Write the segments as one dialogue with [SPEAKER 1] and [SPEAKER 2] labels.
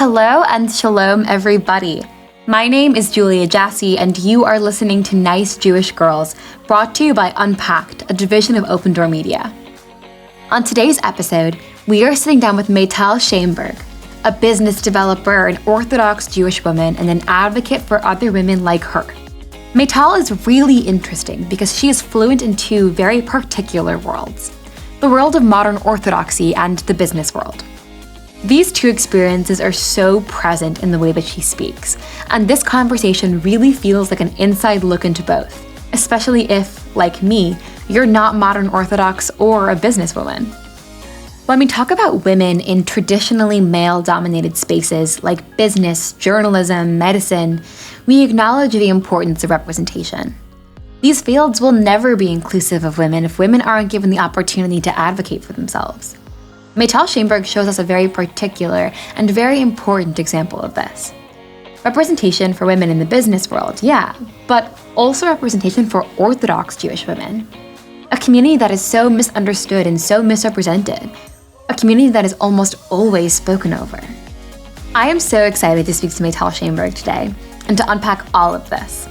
[SPEAKER 1] Hello and shalom, everybody. My name is Julia Jassy, and you are listening to Nice Jewish Girls, brought to you by Unpacked, a division of OpenDor Media. On today's episode, we are sitting down with Maytal Shainberg, a business developer, an Orthodox Jewish woman, and an advocate for other women like her. Maytal is really interesting because she is fluent in two very particular worlds: the world of modern Orthodoxy and the business world. These two experiences are so present in the way that she speaks, and this conversation really feels like an inside look into both, especially if, like me, you're not modern Orthodox or a businesswoman. When we talk about women in traditionally male-dominated spaces like business, journalism, medicine, we acknowledge the importance of representation. These fields will never be inclusive of women if women aren't given the opportunity to advocate for themselves. Maytal Shainberg shows us a very particular and very important example of this. Representation for women in the business world, yeah, but also representation for Orthodox Jewish women. A community that is so misunderstood and so misrepresented. A community that is almost always spoken over. I am so excited to speak to Maytal Shainberg today and to unpack all of this.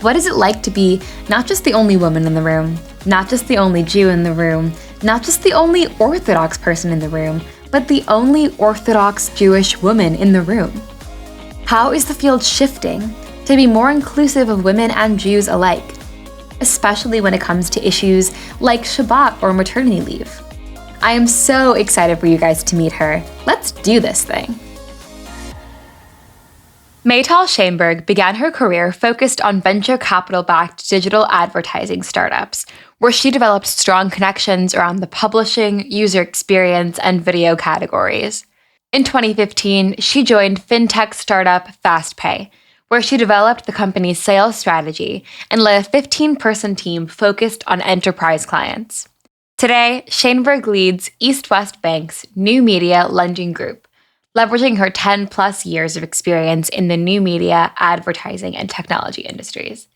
[SPEAKER 1] What is it like to be not just the only woman in the room, not just the only Jew in the room, not just the only Orthodox person in the room, but the only Orthodox Jewish woman in the room? How is the field shifting to be more inclusive of women and Jews alike, especially when it comes to issues like Shabbat or maternity leave? I am so excited for you guys to meet her. Let's do this thing. Maytal Shainberg began her career focused on venture capital-backed digital advertising startups, where she developed strong connections around the publishing, user experience, and video categories. In 2015, she joined fintech startup FastPay, where she developed the company's sales strategy and led a 15-person team focused on enterprise clients. Today, Shainberg leads East West Bank's new media lending group, leveraging her 10-plus years of experience in the new media, advertising, and technology industries.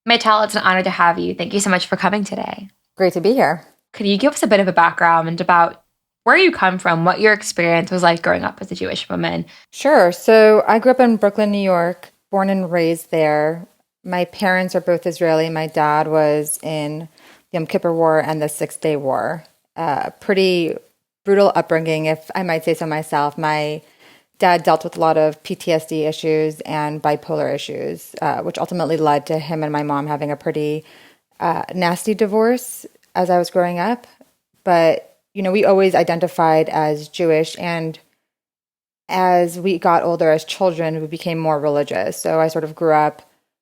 [SPEAKER 1] Maytal, it's an honor to have you. Thank you so much for coming today.
[SPEAKER 2] Great to be here.
[SPEAKER 1] Could you give us a bit of a background about where you come from, what your experience was like growing up as a Jewish woman?
[SPEAKER 2] Sure. So I grew up in Brooklyn, New York, born and raised there. My parents are both Israeli. My dad was in the Yom Kippur War and the Six-Day War. Pretty brutal upbringing, if I might say so myself. My dad dealt with a lot of PTSD issues and bipolar issues, which ultimately led to him and my mom having a pretty nasty divorce as I was growing up. But, you know, we always identified as Jewish, and as we got older as children, we became more religious. So I sort of grew up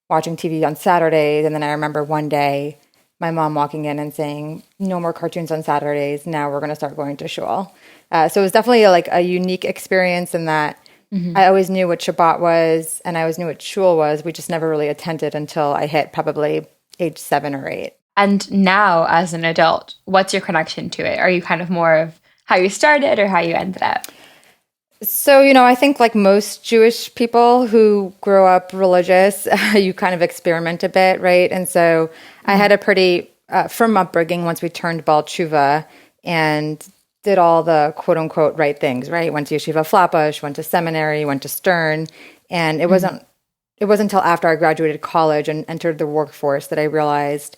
[SPEAKER 2] watching TV on Saturdays, and then I remember one day my mom walking in and saying, "No more cartoons on Saturdays. Now we're going to start going to shul." So it was definitely like a unique experience in that I always knew what Shabbat was and I always knew what shul was. We just never really attended until I hit probably age 7 or 8.
[SPEAKER 1] And now, as an adult, what's your connection to it? Are you kind of more of how you started or how you ended up?
[SPEAKER 2] So, you know, I think like most Jewish people who grow up religious, you kind of experiment a bit, right? And so I had a pretty firm upbringing once we turned Baal Tshuva and did all the quote-unquote right things, right? Went to Yeshiva Flatbush, went to seminary, went to Stern. And it wasn't until after I graduated college and entered the workforce that I realized,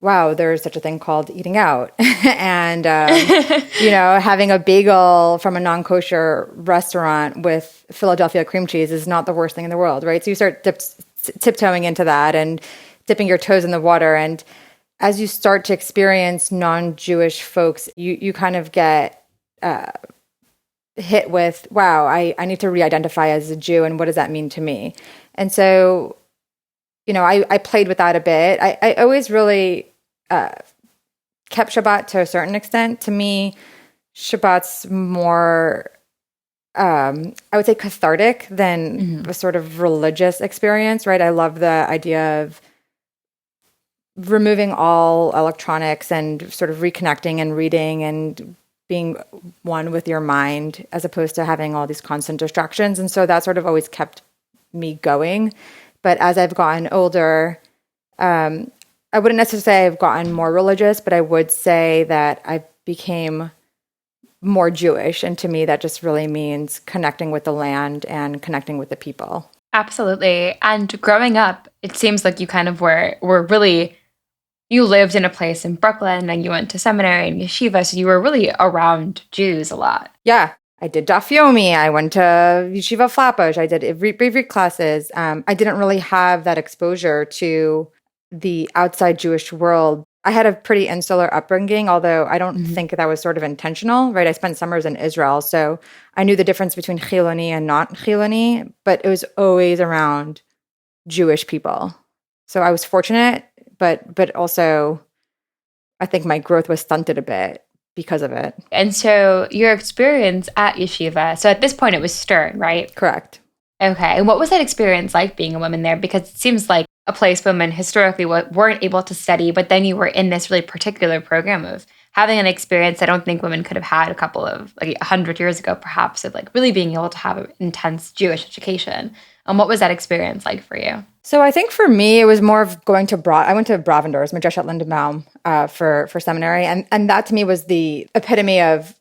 [SPEAKER 2] wow, there's such a thing called eating out. And, you know, having a bagel from a non-kosher restaurant with Philadelphia cream cheese is not the worst thing in the world, right? So you start tiptoeing into that and dipping your toes in the water. And as you start to experience non-Jewish folks, you kind of get hit with, wow, I need to re-identify as a Jew, and what does that mean to me? And so, you know, I played with that a bit. I always really kept Shabbat to a certain extent. To me, Shabbat's more, I would say, cathartic than a sort of religious experience, right? I love the idea of removing all electronics and sort of reconnecting and reading and being one with your mind as opposed to having all these constant distractions. And so that sort of always kept me going. But as I've gotten older, I wouldn't necessarily say I've gotten more religious, but I would say that I became more Jewish. And to me, that just really means connecting with the land and connecting with the people.
[SPEAKER 1] Absolutely. And growing up, it seems like you kind of were really, you lived in a place in Brooklyn and you went to seminary and yeshiva, so you were really around Jews a lot.
[SPEAKER 2] Yeah. I did Daf Yomi. I went to Yeshiva Flatbush. I did Ivrit classes. I didn't really have that exposure to the outside Jewish world. I had a pretty insular upbringing, although I don't think that was sort of intentional, right? I spent summers in Israel, so I knew the difference between Chiloni and not Chiloni, but it was always around Jewish people. So I was fortunate, but also I think my growth was stunted a bit because of it.
[SPEAKER 1] And so your experience at yeshiva, so at this point it was Stern, right?
[SPEAKER 2] Correct.
[SPEAKER 1] Okay. And what was that experience like being a woman there? Because it seems like a place women historically weren't able to study, but then you were in this really particular program of having an experience I don't think women could have had a couple of, like 100 years ago, perhaps, of like really being able to have an intense Jewish education. What was that experience like for you?
[SPEAKER 2] So I think for me, it was more of going to I went to Bravendor's, Madreshat Lindenbaum, for seminary. And that to me was the epitome of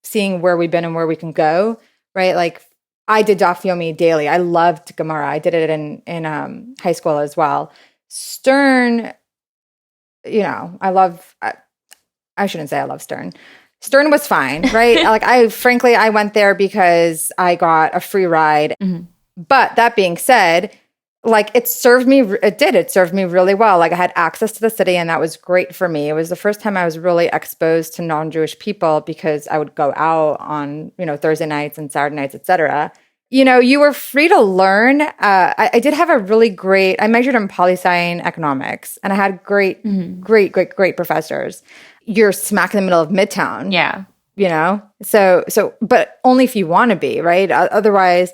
[SPEAKER 2] seeing where we've been and where we can go, right? Like I did Daf Yomi daily. I loved Gemara. I did it in high school as well. Stern, I shouldn't say I love Stern. Stern was fine, right? Like I went there because I got a free ride. Mm-hmm. But that being said, like it served me really well. Like I had access to the city and that was great for me. It was the first time I was really exposed to non-Jewish people because I would go out on, Thursday nights and Saturday nights, etc. You were free to learn. I did have a really great, I majored in poli-sci economics and I had great professors. You're smack in the middle of Midtown.
[SPEAKER 1] Yeah.
[SPEAKER 2] So, but only if you want to be, right? Otherwise,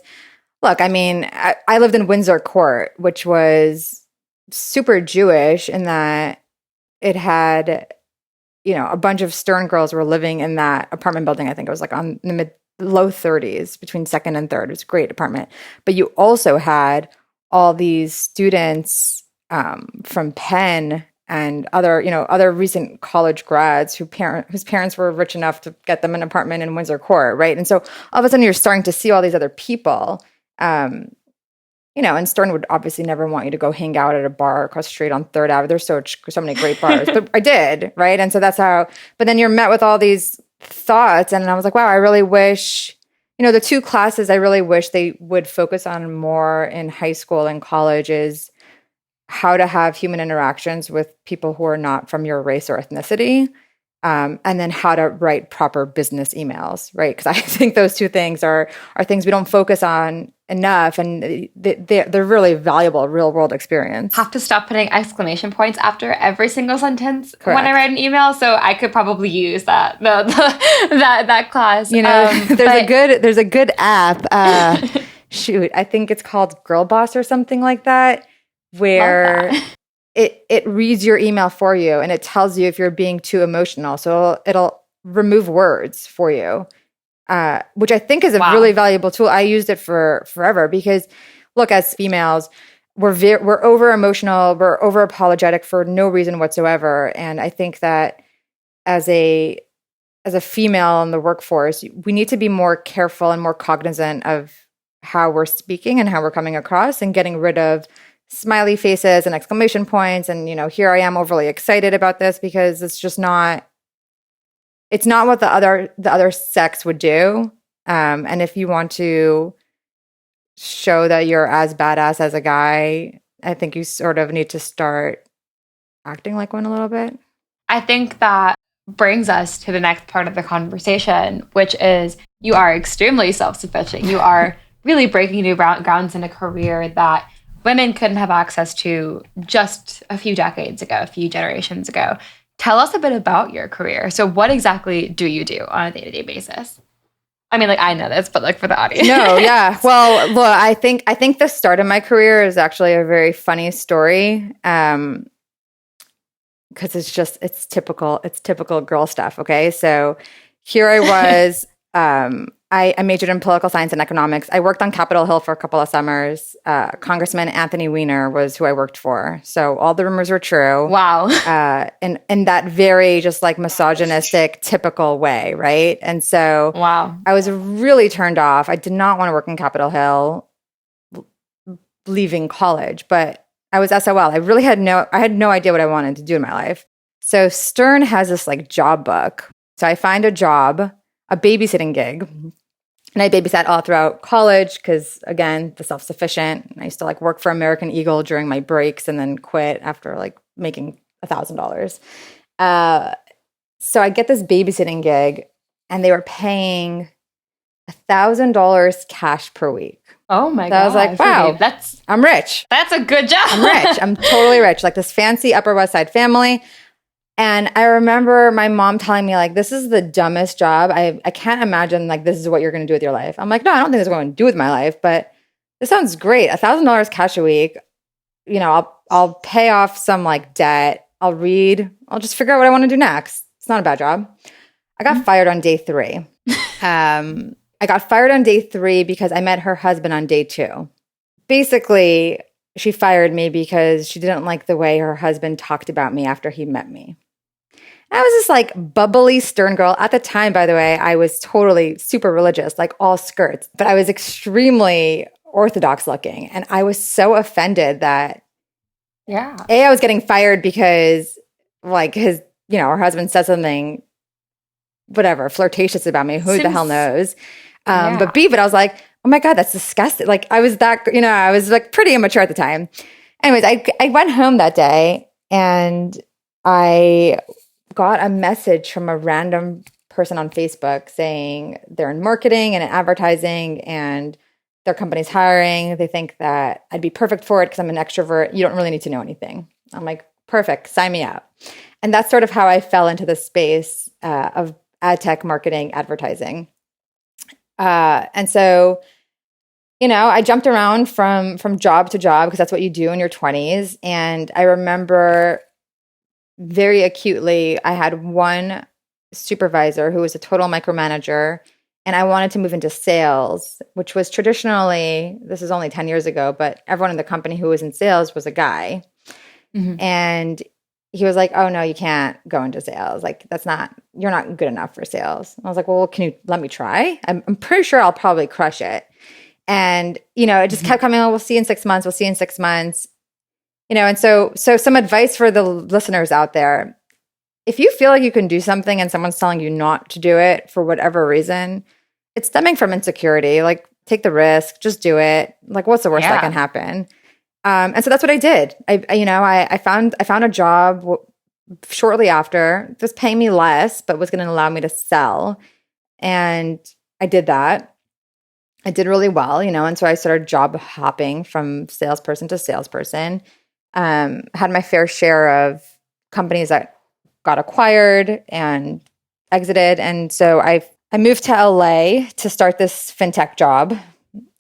[SPEAKER 2] look, I mean, I lived in Windsor Court, which was super Jewish in that it had, a bunch of Stern girls were living in that apartment building. I think it was like on the low 30s, between second and third. It was a great apartment. But you also had all these students from Penn and other recent college grads whose parents were rich enough to get them an apartment in Windsor Court, right? And so all of a sudden you're starting to see all these other people. And Stern would obviously never want you to go hang out at a bar across the street on 3rd Avenue. There's so many great bars, but I did, right? And so that's how, but then you're met with all these thoughts and I was like, wow, I really wish, the two classes I really wish they would focus on more in high school and college is how to have human interactions with people who are not from your race or ethnicity. And then how to write proper business emails, right? Because I think those two things are things we don't focus on enough, and they're really valuable real world experience.
[SPEAKER 1] Have to stop putting exclamation points after every single sentence.
[SPEAKER 2] Correct.
[SPEAKER 1] When I write an email, so I could probably use that that class.
[SPEAKER 2] There's a good app. Shoot, I think it's called Girlboss or something like that, where it reads your email for you and it tells you if you're being too emotional. So it'll remove words for you, which I think is a really valuable tool. I used it for forever because, look, as females, we're over emotional, we're over apologetic for no reason whatsoever. And I think that as a female in the workforce, we need to be more careful and more cognizant of how we're speaking and how we're coming across and getting rid of smiley faces and exclamation points and here I am overly excited about this because it's not what the other sex would do, and if you want to show that you're as badass as a guy, I think you sort of need to start acting like one a little bit.
[SPEAKER 1] I think that brings us to the next part of the conversation, which is you are extremely self-sufficient. You are really breaking new grounds in a career that women couldn't have access to just a few decades ago, a few generations ago. Tell us a bit about your career. So what exactly do you do on a day-to-day basis? I mean, like, I know this, but like for the audience.
[SPEAKER 2] No, yeah. Well, look, I think the start of my career is actually a very funny story. Because it's typical girl stuff. Okay. So here I was, I majored in political science and economics. I worked on Capitol Hill for a couple of summers. Congressman Anthony Weiner was who I worked for. So all the rumors were true.
[SPEAKER 1] Wow.
[SPEAKER 2] In that very just like misogynistic, typical way, right? And so
[SPEAKER 1] Wow.
[SPEAKER 2] I was really turned off. I did not want to work in Capitol Hill leaving college, but I was SOL. I had no idea what I wanted to do in my life. So Stern has this like job book. So I find a job, a babysitting gig. And I babysat all throughout college because, again, the self-sufficient. I used to like work for American Eagle during my breaks and then quit after like making $1,000. So I get this babysitting gig and they were paying $1,000 cash per week.
[SPEAKER 1] Oh my God.
[SPEAKER 2] I was like, wow, I'm rich.
[SPEAKER 1] That's a good job.
[SPEAKER 2] I'm rich. I'm totally rich. Like this fancy Upper West Side family. And I remember my mom telling me, like, this is the dumbest job. I can't imagine, like, this is what you're going to do with your life. I'm like, no, I don't think this is what I'm going to do with my life, but this sounds great. $1,000 cash a week. You know, I'll pay off some, like, debt. I'll read. I'll just figure out what I want to do next. It's not a bad job. I got fired on day 3. I got fired on day 3 because I met her husband on day 2. Basically, she fired me because she didn't like the way her husband talked about me after he met me. I was this like bubbly Stern girl. At the time, by the way, I was totally super religious, like all skirts, but I was extremely Orthodox looking. And I was so offended that I was getting fired because like her husband said something, whatever, flirtatious about me. Who the hell knows? But B, I was like, oh my God, that's disgusting. Like I was like pretty immature at the time. Anyways, I went home that day and I got a message from a random person on Facebook saying they're in marketing and in advertising and their company's hiring. They think that I'd be perfect for it because I'm an extrovert. You don't really need to know anything. I'm like, perfect, sign me up. And that's sort of how I fell into the space of ad tech marketing, advertising. And so, I jumped around from job to job because that's what you do in your 20s. And I remember very acutely, I had one supervisor who was a total micromanager, and I wanted to move into sales, which was traditionally, this is only 10 years ago, but everyone in the company who was in sales was a guy. Mm-hmm. And he was like, oh no, you can't go into sales. Like you're not good enough for sales. And I was like, well, can you let me try? I'm pretty sure I'll probably crush it. And, it just kept coming, we'll see in 6 months. We'll see in 6 months. And so some advice for the listeners out there. If you feel like you can do something and someone's telling you not to do it for whatever reason, it's stemming from insecurity. Like, take the risk, just do it. Like, what's the worst that can happen? And so that's what I did. I found a job shortly after. It was paying me less, but was going to allow me to sell. And I did that. I did really well, and so I started job hopping from salesperson to salesperson. Had my fair share of companies that got acquired and exited. And so I moved to LA to start this fintech job.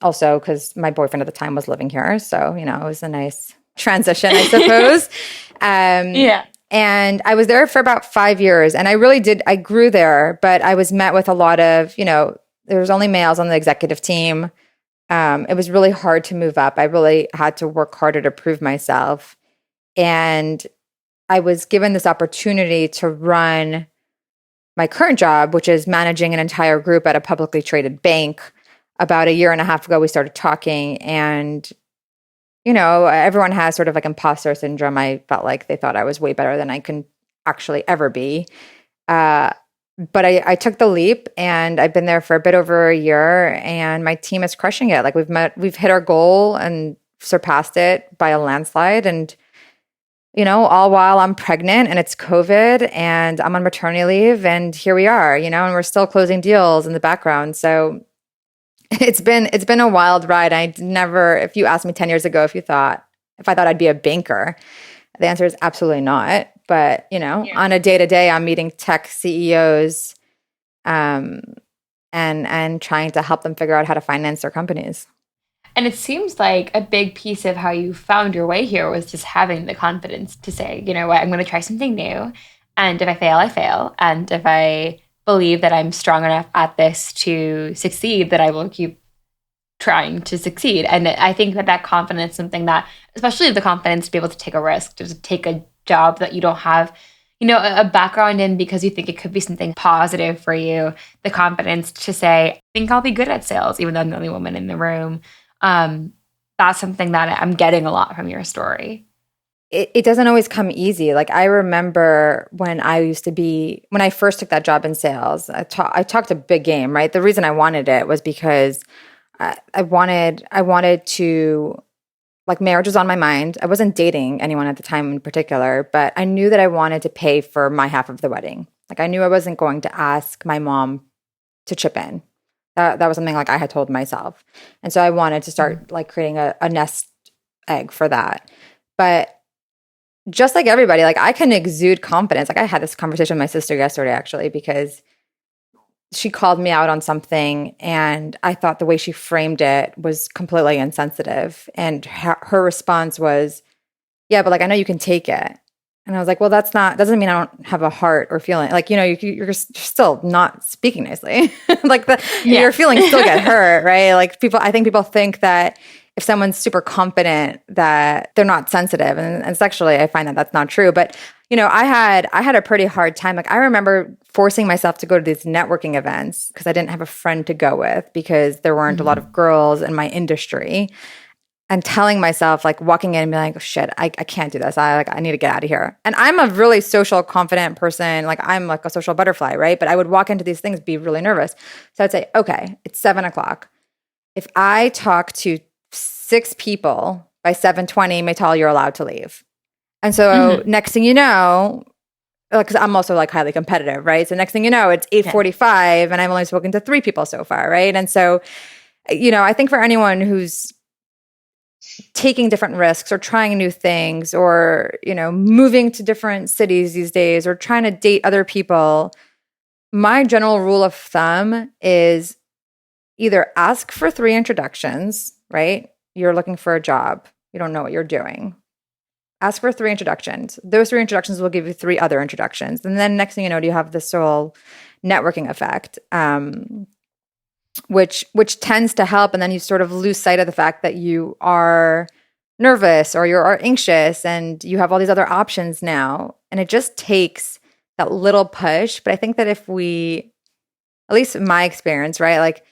[SPEAKER 2] Also, because my boyfriend at the time was living here. So, it was a nice transition, I suppose. And I was there for about 5 years. And I grew there, but I was met with a lot of, there was only males on the executive team. It was really hard to move up. I really had to work harder to prove myself. And I was given this opportunity to run my current job, which is managing an entire group at a publicly traded bank. About a year and a half ago, we started talking, and, everyone has sort of like imposter syndrome. I felt like they thought I was way better than I can actually ever be. But I took the leap, and I've been there for a bit over a year, and my team is crushing it. Like we've hit our goal and surpassed it by a landslide. And, all while I'm pregnant and it's COVID and I'm on maternity leave, and here we are, and we're still closing deals in the background. So it's been a wild ride. If you asked me 10 years ago if I thought I'd be a banker, the answer is absolutely not. But, on a day-to-day, I'm meeting tech CEOs and trying to help them figure out how to finance their companies.
[SPEAKER 1] And it seems like a big piece of how you found your way here was just having the confidence to say, you know what, I'm going to try something new. And if I fail, I fail. And if I believe that I'm strong enough at this to succeed, that I will keep trying to succeed. And I think that confidence is something that, especially the confidence to be able to take a risk, to take a job that you don't have, a background in because you think it could be something positive for you, the confidence to say, I think I'll be good at sales, even though I'm the only woman in the room. That's something that I'm getting a lot from your story.
[SPEAKER 2] It doesn't always come easy. Like I remember when I first took that job in sales, I talked a big game, right? The reason I wanted it was because I wanted to, like, marriage was on my mind. I wasn't dating anyone at the time in particular, but I knew that I wanted to pay for my half of the wedding. Like I knew I wasn't going to ask my mom to chip in. That was something like I had told myself. And so I wanted to start like creating a nest egg for that. But just like everybody, like I can exude confidence. Like I had this conversation with my sister yesterday, actually, because she called me out on something and I thought the way she framed it was completely insensitive. And her response was, yeah, but like, I know you can take it. And I was like, well, doesn't mean I don't have a heart or feeling. Like, you're still not speaking nicely. Like your feelings still get hurt, right? Like I think people think that if someone's super confident that they're not sensitive. And sexually, I find that that's not true. But, I had a pretty hard time. Like I remember forcing myself to go to these networking events because I didn't have a friend to go with because there weren't a lot of girls in my industry. And telling myself, like walking in and being like, oh, shit, I can't do this. I need to get out of here. And I'm a really social, confident person. Like I'm like a social butterfly, right? But I would walk into these things, be really nervous. So I'd say, okay, it's 7:00. If I talk to 6 people by 7:20, Maytal, you're allowed to leave. And so next thing you know, because I'm also like highly competitive, right? So next thing you know, it's 8:45 and I've only spoken to 3 people so far, right? And so, I think for anyone who's taking different risks or trying new things or, moving to different cities these days or trying to date other people, my general rule of thumb is either ask for 3 introductions, right? You're looking for a job. You don't know what you're doing. Ask for 3 introductions. Those 3 introductions will give you 3 other introductions. And then next thing you know, you have this whole networking effect, which tends to help. And then you sort of lose sight of the fact that you are nervous or you're anxious and you have all these other options now. And it just takes that little push. But I think that if we, at least in my experience, right, like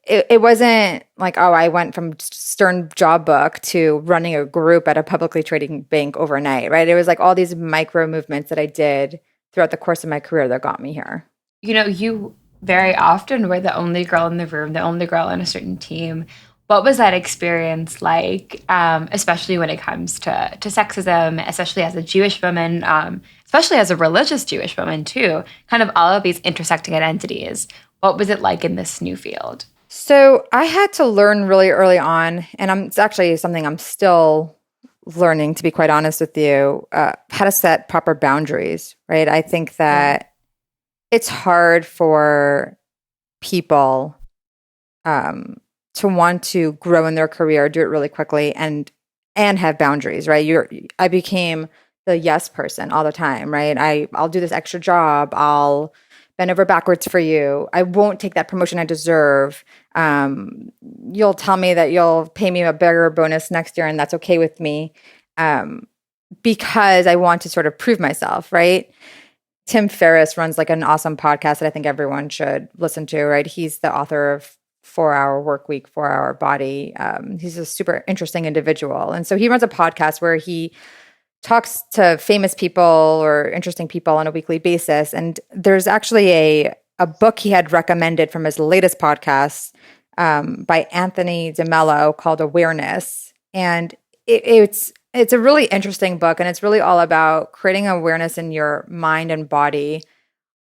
[SPEAKER 2] it wasn't like, oh, I went from stern job book to running a group at a publicly trading bank overnight, right? It was like all these micro movements that I did throughout the course of my career that got me here.
[SPEAKER 1] You very often were the only girl in the room, the only girl on a certain team. What was that experience like, especially when it comes to sexism, especially as a Jewish woman, especially as a religious Jewish woman too, kind of all of these intersecting identities? What was it like in this new field?
[SPEAKER 2] So I had to learn really early on, and it's actually something I'm still learning, to be quite honest with you, how to set proper boundaries, right? I think that it's hard for people to want to grow in their career, do it really quickly, and have boundaries, right? I became the yes person all the time, right? I'll do this extra job. I'll bend over backwards for you. I won't take that promotion I deserve. You'll tell me that you'll pay me a bigger bonus next year, and that's okay with me, because I want to sort of prove myself, right? Tim Ferriss runs like an awesome podcast that I think everyone should listen to, right? He's the author of 4-Hour Workweek, 4-Hour Body. He's a super interesting individual. And so he runs a podcast where he talks to famous people or interesting people on a weekly basis. And there's actually a book he had recommended from his latest podcast by Anthony DeMello called Awareness. And it's a really interesting book, and it's really all about creating awareness in your mind and body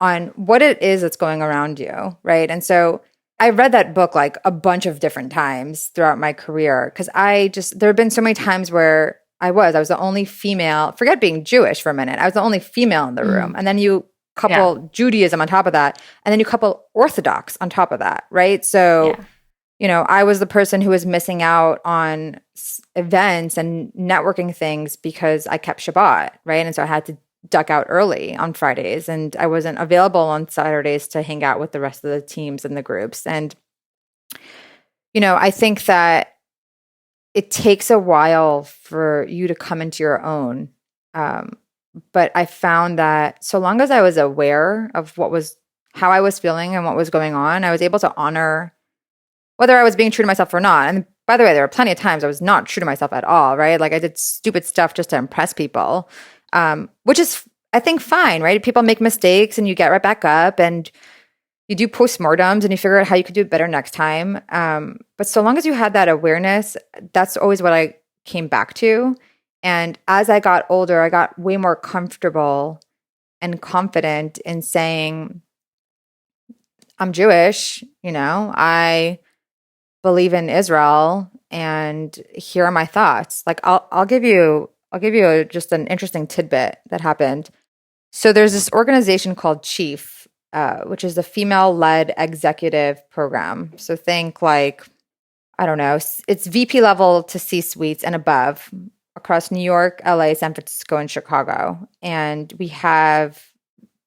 [SPEAKER 2] on what it is that's going around you, right? And so I read that book like a bunch of different times throughout my career because there have been so many times where I was the only female, forget being Jewish for a minute, I was the only female in the room. And then you couple Judaism on top of that, and then you couple Orthodox on top of that, right? So I was the person who was missing out on events and networking things because I kept Shabbat, right? And so I had to duck out early on Fridays, and I wasn't available on Saturdays to hang out with the rest of the teams and the groups. And, I think that it takes a while for you to come into your own. But I found that so long as I was aware of how I was feeling and what was going on, I was able to honor whether I was being true to myself or not. And by the way, there were plenty of times I was not true to myself at all, right? Like I did stupid stuff just to impress people, which is, I think, fine, right? People make mistakes and you get right back up and you do postmortems and you figure out how you could do it better next time. But so long as you had that awareness, that's always what I came back to. And as I got older, I got way more comfortable and confident in saying, I'm Jewish, I believe in Israel, and here are my thoughts. Like I'll give you just an interesting tidbit that happened. So there's this organization called Chief, which is the female-led executive program. So think like, I don't know, it's VP level to C-suites and above across New York, LA, San Francisco, and Chicago. And we have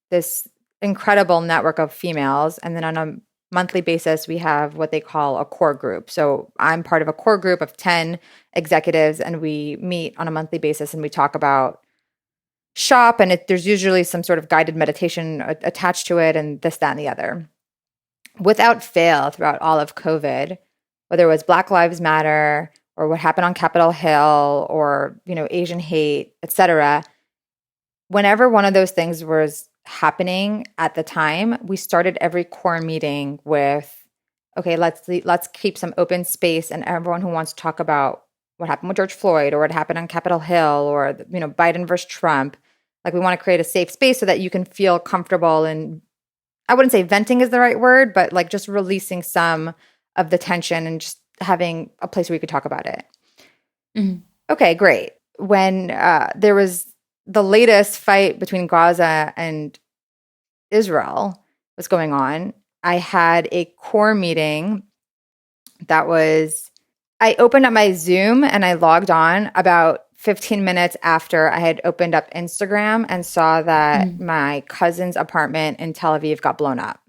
[SPEAKER 2] this incredible network of females. And then on a monthly basis, we have what they call a core group. So I'm part of a core group of 10 executives, and we meet on a monthly basis and we talk about shop. And there's usually some sort of guided meditation attached to it, and this, that, and the other. Without fail, throughout all of COVID, whether it was Black Lives Matter or what happened on Capitol Hill or, Asian hate, et cetera, whenever one of those things was happening at the time, we started every core meeting with, okay, let's keep some open space, and everyone who wants to talk about what happened with George Floyd or what happened on Capitol Hill or, Biden versus Trump, like we want to create a safe space so that you can feel comfortable. And I wouldn't say venting is the right word, but like just releasing some of the tension and just having a place where we could talk about it. Mm-hmm. Okay, great. When there was the latest fight between Gaza and Israel was going on, I had a core meeting I opened up my Zoom and I logged on about 15 minutes after I had opened up Instagram and saw that my cousin's apartment in Tel Aviv got blown up.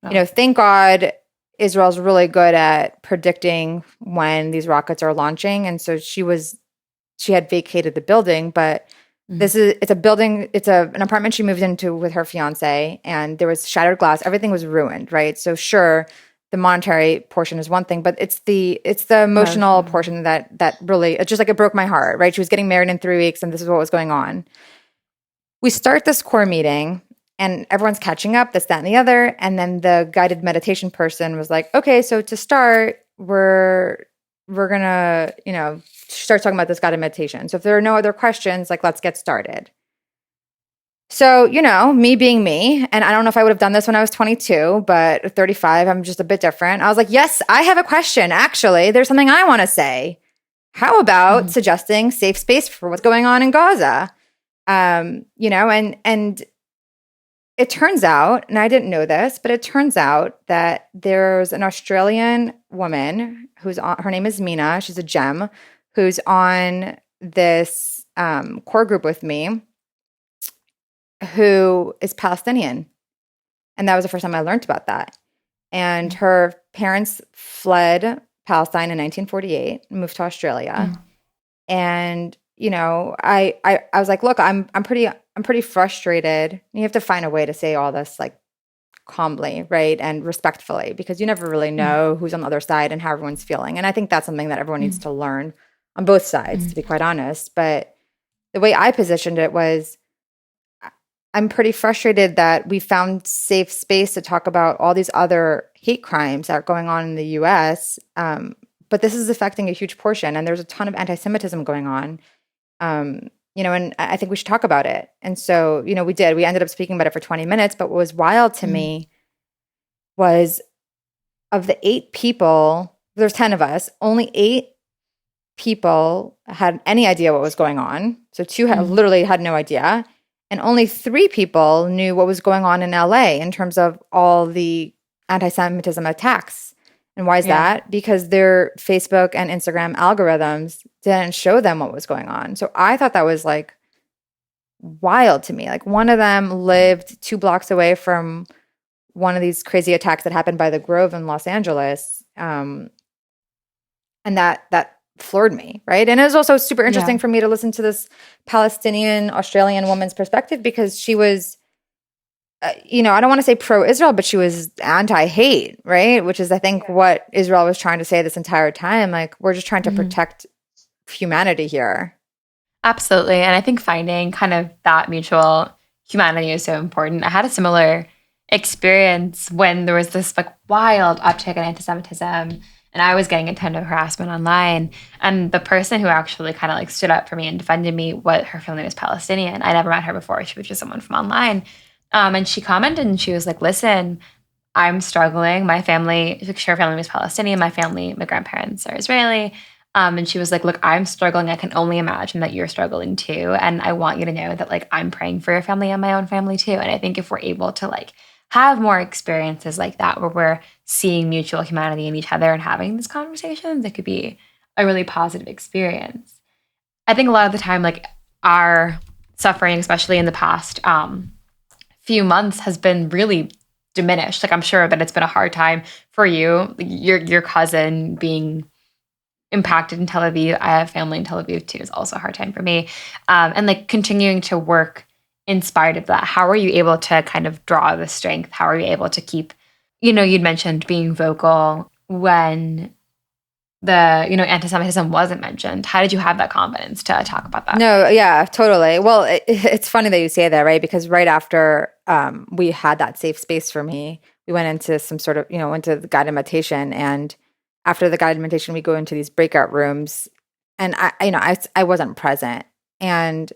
[SPEAKER 2] Oh. Thank God Israel's really good at predicting when these rockets are launching. And so she had vacated the building, but it's a building, an apartment she moved into with her fiance, and there was shattered glass. Everything was ruined, right? So sure, the monetary portion is one thing, but it's the emotional portion that really, it's just like it broke my heart, right? She was getting married in 3 weeks and this is what was going on. We start this core meeting and everyone's catching up, this, that, and the other. And then the guided meditation person was like, okay, so to start, we're gonna, she starts talking about this guided meditation. So if there are no other questions, like, let's get started. So, me being me, and I don't know if I would have done this when I was 22, but at 35, I'm just a bit different. I was like, yes, I have a question. Actually, there's something I want to say. How about suggesting safe space for what's going on in Gaza? And it turns out, and I didn't know this, but it turns out that there's an Australian woman her name is Mina. She's a gem who's on this core group with me, who is Palestinian. And that was the first time I learned about that. And her parents fled Palestine in 1948 and moved to Australia. And, I was like, look, I'm pretty frustrated. You have to find a way to say all this like calmly, right? And respectfully, because you never really know who's on the other side and how everyone's feeling. And I think that's something that everyone needs to learn on both sides, to be quite honest. But the way I positioned it was, I'm pretty frustrated that we found safe space to talk about all these other hate crimes that are going on in the US, but this is affecting a huge portion, and there's a ton of anti-Semitism going on, and I think we should talk about it. And so, we did. We ended up speaking about it for 20 minutes, but what was wild to me was, of the 8 people, there's 10 of us, only 8 people had any idea what was going on. So 2 literally had no idea. And only 3 people knew what was going on in LA in terms of all the anti-Semitism attacks. And why is that? Because their Facebook and Instagram algorithms didn't show them what was going on. So I thought that was like wild to me. Like one of them lived 2 blocks away from one of these crazy attacks that happened by the Grove in Los Angeles. And that floored me, right? And it was also super interesting
[SPEAKER 1] Yeah.
[SPEAKER 2] for me to listen to this Palestinian Australian woman's perspective because she was, I don't want to say pro-Israel, but she was anti-hate, right? Which is, I think, what Israel was trying to say this entire time. Like, we're just trying to
[SPEAKER 1] Mhm.
[SPEAKER 2] protect humanity here.
[SPEAKER 1] Absolutely. And I think finding kind of that mutual humanity is so important. I had a similar experience when there was this like wild uptick in anti-Semitism and I was getting a ton of harassment online. And the person who actually kind of like stood up for me and defended me, what her family was Palestinian. I never met her before. She was just someone from online. And she commented and she was like, listen, I'm struggling. My family, her family was Palestinian. My family, my grandparents are Israeli. And she was like, look, I'm struggling. I can only imagine that you're struggling too. And I want you to know that like I'm praying for your family and my own family too. And I think if we're able to like have more experiences like that where we're seeing mutual humanity in each other and having these conversations, it could be a really positive experience. I think a lot of the time, like our suffering, especially in the past few months, has been really diminished. Like I'm sure that it's been a hard time for you, your cousin being impacted in Tel Aviv. I have family in Tel Aviv too. It's also a hard time for me. And like continuing to work in spite of that. How are you able to kind of draw the strength? How are you able to keep, you'd mentioned being vocal when anti-Semitism wasn't mentioned. How did you have that confidence to talk about that?
[SPEAKER 2] No, yeah, totally. Well, it's funny that you say that, right? Because right after we had that safe space for me, we went into some sort of, went to the guided meditation. And after the guided meditation, we go into these breakout rooms. And I wasn't present. And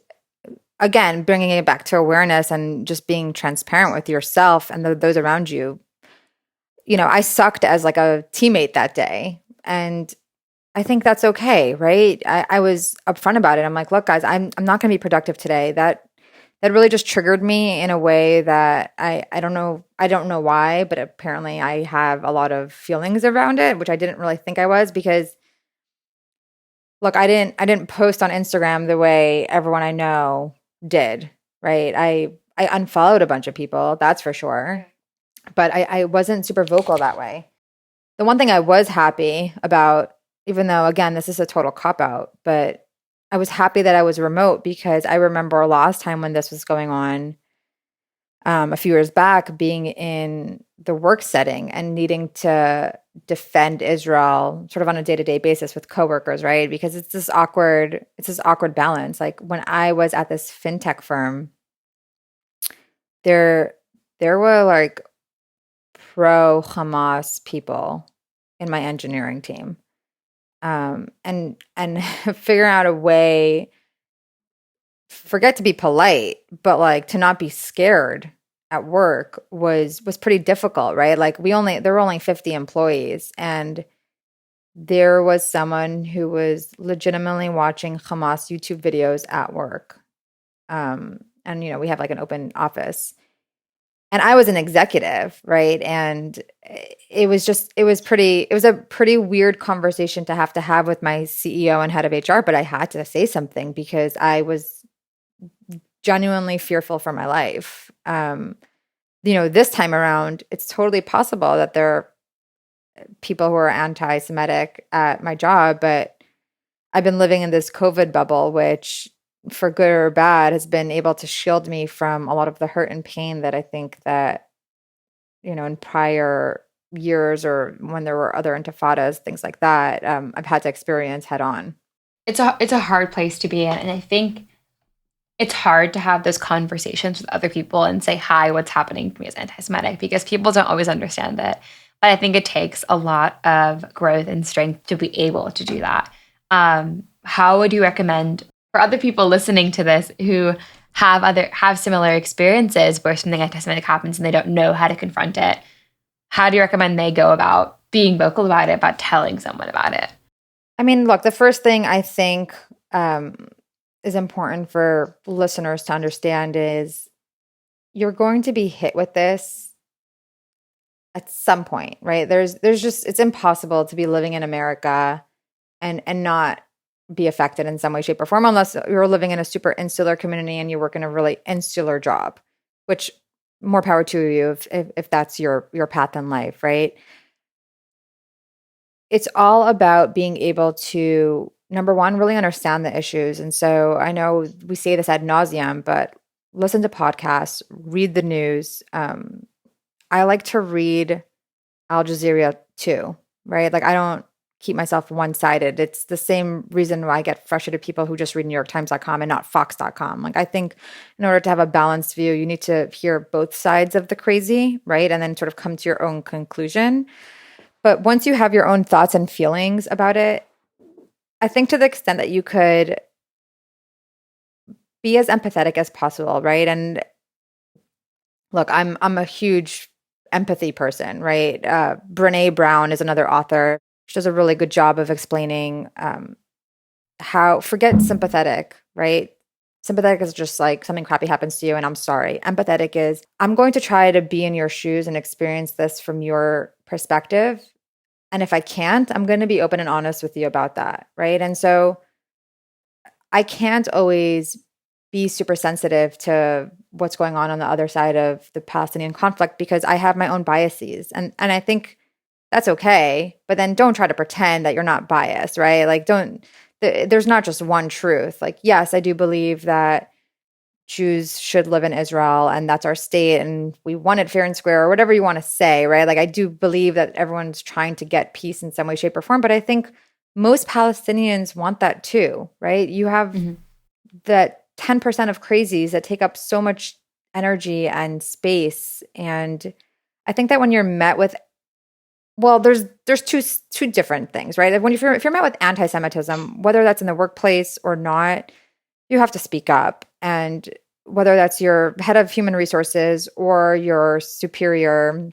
[SPEAKER 2] again, bringing it back to awareness and just being transparent with yourself and those around you. I sucked as like a teammate that day. And I think that's okay, right? I was upfront about it. I'm like, look, guys, I'm not going to be productive today. That really just triggered me in a way that I don't know why, but apparently I have a lot of feelings around it, which I didn't really think I was because, look, I didn't post on Instagram the way everyone I know did, right? I unfollowed a bunch of people, that's for sure, but I wasn't super vocal that way. The one thing I was happy about, even though, again, this is a total cop out, but I was happy that I was remote because I remember last time when this was going on, a few years back, being in the work setting and needing to defend Israel sort of on a day-to-day basis with coworkers, right? Because it's this awkward balance. Like when I was at this fintech firm, there were like pro Hamas people in my engineering team. And figure out a way, forget to be polite, but like to not be scared at work was pretty difficult, right? Like there were only 50 employees and there was someone who was legitimately watching Hamas YouTube videos at work. And we have like an open office. And I was an executive, right? And it was a pretty weird conversation to have with my CEO and head of HR, but I had to say something because I was genuinely fearful for my life. This time around, it's totally possible that there are people who are anti-Semitic at my job, but I've been living in this COVID bubble, which for good or bad has been able to shield me from a lot of the hurt and pain that I think that, in prior years or when there were other intifadas, things like that, I've had to experience head on.
[SPEAKER 1] It's a hard place to be in, and I think it's hard to have those conversations with other people and say, hi, what's happening to me as anti-Semitic, because people don't always understand it. But I think it takes a lot of growth and strength to be able to do that. How would you recommend for other people listening to this who have similar experiences where something anti-Semitic happens and they don't know how to confront it? How do you recommend they go about being vocal about it, about telling someone about it?
[SPEAKER 2] I mean, look, the first thing I think is important for listeners to understand is you're going to be hit with this at some point, right? There's just, it's impossible to be living in America and not be affected in some way, shape, or form, unless you're living in a super insular community and you work in a really insular job, which more power to you if that's your path in life, right? It's all about being able to, number one, really understand the issues. And so I know we say this ad nauseum, but listen to podcasts, read the news. I like to read Al Jazeera too, right? Like I don't keep myself one-sided. It's the same reason why I get frustrated with people who just read NewYorkTimes.com and not Fox.com. Like I think in order to have a balanced view, you need to hear both sides of the crazy, right? And then sort of come to your own conclusion. But once you have your own thoughts and feelings about it, I think to the extent that you could be as empathetic as possible, right? And look, I'm a huge empathy person, right? Brené Brown is another author. She does a really good job of explaining how, forget sympathetic, right? Sympathetic is just like something crappy happens to you and I'm sorry. Empathetic is I'm going to try to be in your shoes and experience this from your perspective. And if I can't, I'm going to be open and honest with you about that, right? And so I can't always be super sensitive to what's going on the other side of the Palestinian conflict because I have my own biases. And I think that's okay, but then don't try to pretend that you're not biased, right? Like there's not just one truth. Like, yes, I do believe that Jews should live in Israel and that's our state and we want it fair and square or whatever you want to say, right? Like I do believe that everyone's trying to get peace in some way, shape, or form, but I think most Palestinians want that too, right? You have that 10% of crazies that take up so much energy and space. And I think that when you're met with, well, there's two different things, right? If you're met with anti-Semitism, whether that's in the workplace or not, you have to speak up. And whether that's your head of human resources or your superior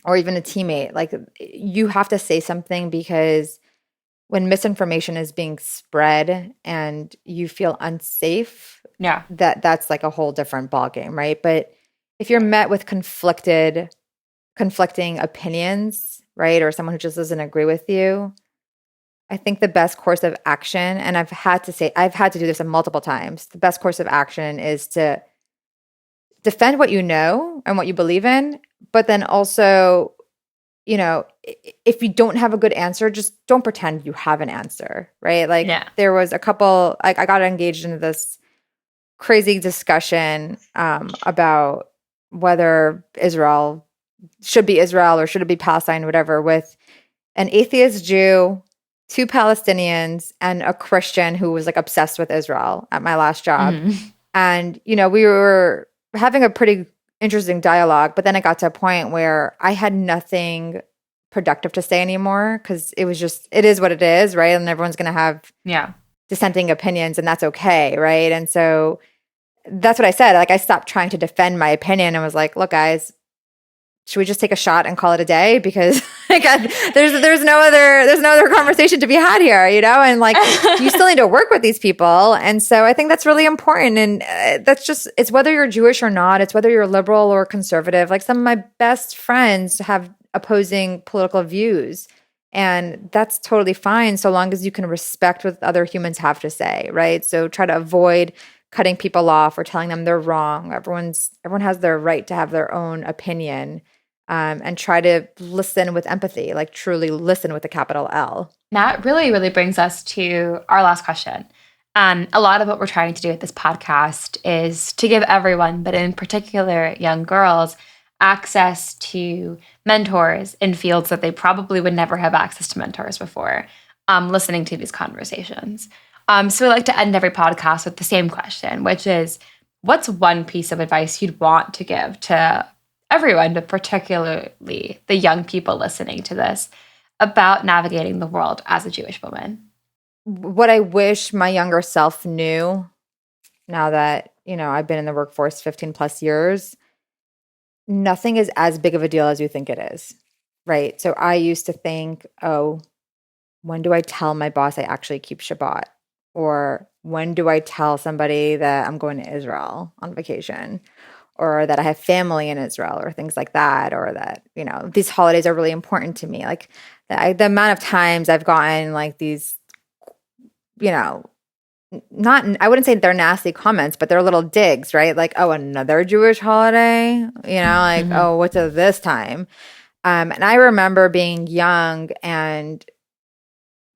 [SPEAKER 2] or even a teammate, like you have to say something because when misinformation is being spread and you feel unsafe, that's like a whole different ballgame, right? But if you're met with conflicting opinions, right, or someone who just doesn't agree with you, I think the best course of action, and I've had to do this multiple times, the best course of action is to defend what you know and what you believe in, but then also, you know, if you don't have a good answer, just don't pretend you have an answer, right? Like there was a couple, like I got engaged into this crazy discussion about whether Israel should be Israel or should it be Palestine, whatever, with an atheist Jew, 2 Palestinians, and a Christian who was like obsessed with Israel at my last job. And, you know, we were having a pretty interesting dialogue, but then it got to a point where I had nothing productive to say anymore because it is what it is, right? And everyone's going to have dissenting opinions and that's okay, right? And so that's what I said. Like I stopped trying to defend my opinion and was like, look, guys, should we just take a shot and call it a day? Because like, there's no other conversation to be had here, you know? And like, you still need to work with these people. And so I think that's really important. And it's whether you're Jewish or not, it's whether you're liberal or conservative. Like some of my best friends have opposing political views. And that's totally fine so long as you can respect what other humans have to say, right? So try to avoid cutting people off or telling them they're wrong. Everyone has their right to have their own opinion. And try to listen with empathy, like truly listen with a capital L.
[SPEAKER 1] That really, really brings us to our last question. A lot of what we're trying to do with this podcast is to give everyone, but in particular young girls, access to mentors in fields that they probably would never have access to mentors before, listening to these conversations. So we like to end every podcast with the same question, which is, what's one piece of advice you'd want to give to everyone, but particularly the young people listening to this, about navigating the world as a Jewish woman?
[SPEAKER 2] What I wish my younger self knew, now that, you know, I've been in the workforce 15 plus years, nothing is as big of a deal as you think it is, right? So I used to think, oh, when do I tell my boss I actually keep Shabbat? Or when do I tell somebody that I'm going to Israel on vacation? Or that I have family in Israel or things like that, or that, you know, these holidays are really important to me. Like the amount of times I've gotten like these you know, not, I wouldn't say they're nasty comments, but they're little digs, right? Like, oh, another Jewish holiday, like, oh, what's this time? And I remember being young and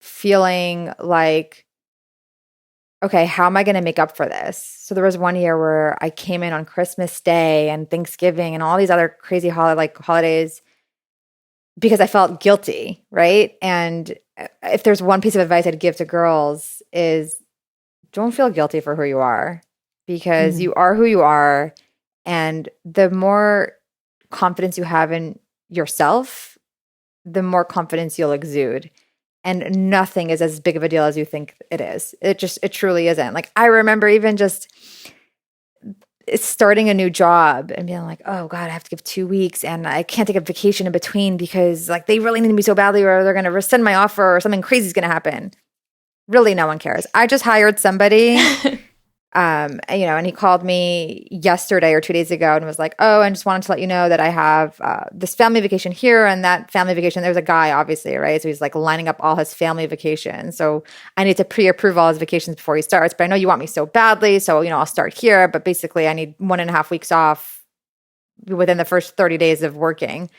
[SPEAKER 2] feeling like, okay, how am I going to make up for this? So there was one year where I came in on Christmas Day and Thanksgiving and all these other crazy holidays because I felt guilty, right? And if there's one piece of advice I'd give to girls is don't feel guilty for who you are, because you are who you are. And the more confidence you have in yourself, the more confidence you'll exude. And nothing is as big of a deal as you think it is. It truly isn't. Like, I remember even just starting a new job and being like, oh God, I have to give 2 weeks and I can't take a vacation in between because like they really need me so badly, or they're going to rescind my offer or something crazy is going to happen. Really, no one cares. I just hired somebody, and he called me yesterday or 2 days ago and was like, oh, I just wanted to let you know that I have this family vacation here and that family vacation. There's a guy, obviously, right? So he's like lining up all his family vacations. So I need to pre-approve all his vacations before he starts. But I know you want me so badly. So, I'll start here. But basically, I need 1.5 weeks off within the first 30 days of working. And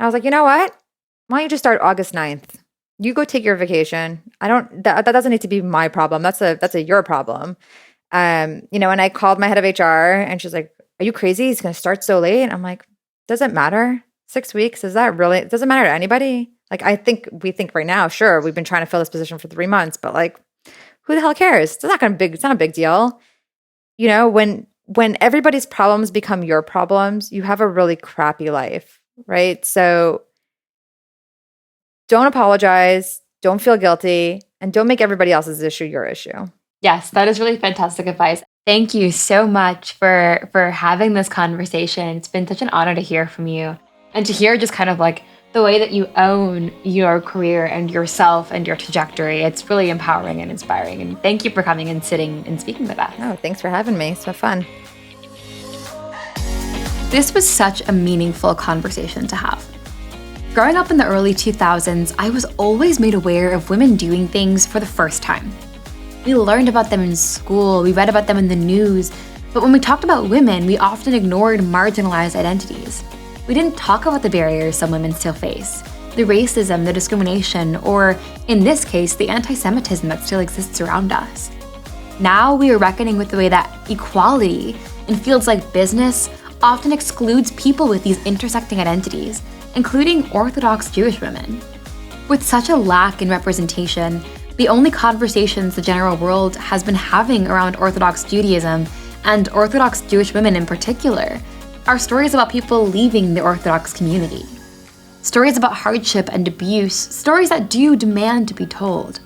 [SPEAKER 2] I was like, you know what? Why don't you just start August 9th? You go take your vacation. That doesn't need to be my problem. That's a your problem. And I called my head of HR and she's like, are you crazy? He's going to start so late. And I'm like, doesn't matter. 6 weeks. Is that really, it doesn't matter to anybody. Like, we think right now, sure, we've been trying to fill this position for 3 months, but like, who the hell cares? It's not a big deal. When everybody's problems become your problems, you have a really crappy life, right? So don't apologize, don't feel guilty, and don't make everybody else's issue your issue.
[SPEAKER 1] Yes, that is really fantastic advice. Thank you so much for having this conversation. It's been such an honor to hear from you and to hear just kind of like the way that you own your career and yourself and your trajectory. It's really empowering and inspiring. And thank you for coming and sitting and speaking with us.
[SPEAKER 2] Oh, thanks for having me. It's so fun.
[SPEAKER 1] This was such a meaningful conversation to have. Growing up in the early 2000s, I was always made aware of women doing things for the first time. We learned about them in school, we read about them in the news, but when we talked about women, we often ignored marginalized identities. We didn't talk about the barriers some women still face, the racism, the discrimination, or in this case, the anti-Semitism that still exists around us. Now we are reckoning with the way that equality in fields like business often excludes people with these intersecting identities, including Orthodox Jewish women. With such a lack in representation, the only conversations the general world has been having around Orthodox Judaism, and Orthodox Jewish women in particular, are stories about people leaving the Orthodox community. Stories about hardship and abuse, stories that do demand to be told.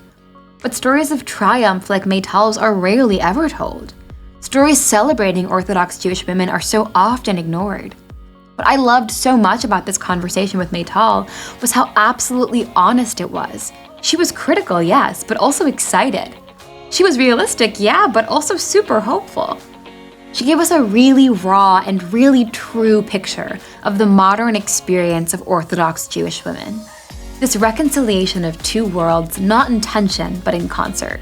[SPEAKER 1] But stories of triumph like Maytal's are rarely ever told. Stories celebrating Orthodox Jewish women are so often ignored. What I loved so much about this conversation with Maytal was how absolutely honest it was. She was critical, yes, but also excited. She was realistic, yeah, but also super hopeful. She gave us a really raw and really true picture of the modern experience of Orthodox Jewish women. This reconciliation of two worlds, not in tension, but in concert.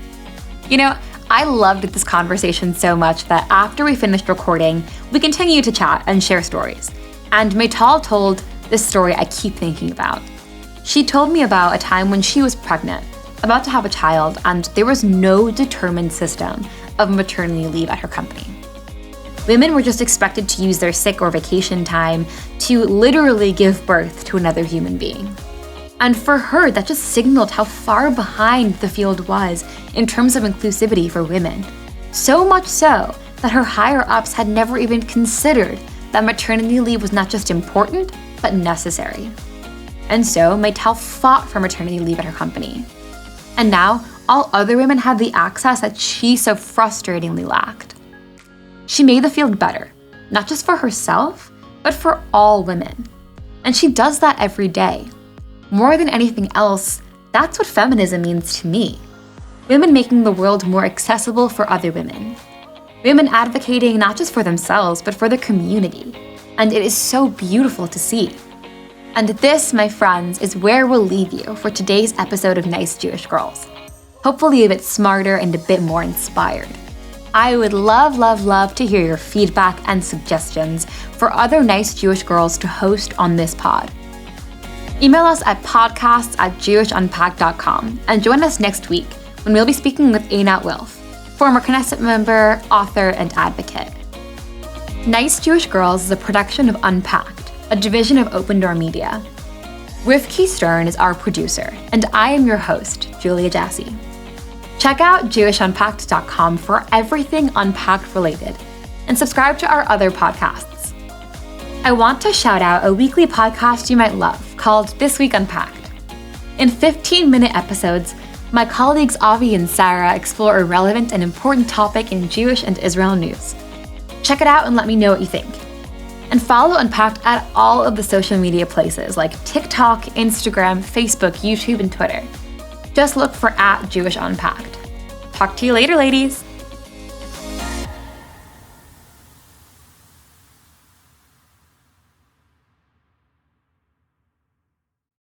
[SPEAKER 1] I loved this conversation so much that after we finished recording, we continued to chat and share stories. And Maytal told this story I keep thinking about. She told me about a time when she was pregnant, about to have a child, and there was no determined system of maternity leave at her company. Women were just expected to use their sick or vacation time to literally give birth to another human being. And for her, that just signaled how far behind the field was in terms of inclusivity for women. So much so that her higher-ups had never even considered that maternity leave was not just important, but necessary. And so Maytal fought for maternity leave at her company. And now, all other women had the access that she so frustratingly lacked. She made the field better, not just for herself, but for all women. And she does that every day. More than anything else, that's what feminism means to me. Women making the world more accessible for other women. Women advocating not just for themselves, but for the community. And it is so beautiful to see. And this, my friends, is where we'll leave you for today's episode of Nice Jewish Girls. hopefully a bit smarter and a bit more inspired. I would love, love, love to hear your feedback and suggestions for other nice Jewish girls to host on this pod. Email us at podcasts@jewishnunpacked.com and join us next week when we'll be speaking with Einat Wilf, former Knesset member, author, and advocate. Nice Jewish Girls is a production of Unpacked, a division of OpenDor Media. Rivki Stern is our producer, and I am your host, Julia Jassy. Check out JewishUnpacked.com for everything Unpacked related, and subscribe to our other podcasts. I want to shout out a weekly podcast you might love called This Week Unpacked. In 15-minute episodes, my colleagues Avi and Sarah explore a relevant and important topic in Jewish and Israel news. Check it out and let me know what you think. And follow Unpacked at all of the social media places like TikTok, Instagram, Facebook, YouTube, and Twitter. Just look for @JewishUnpacked. Talk to you later, ladies.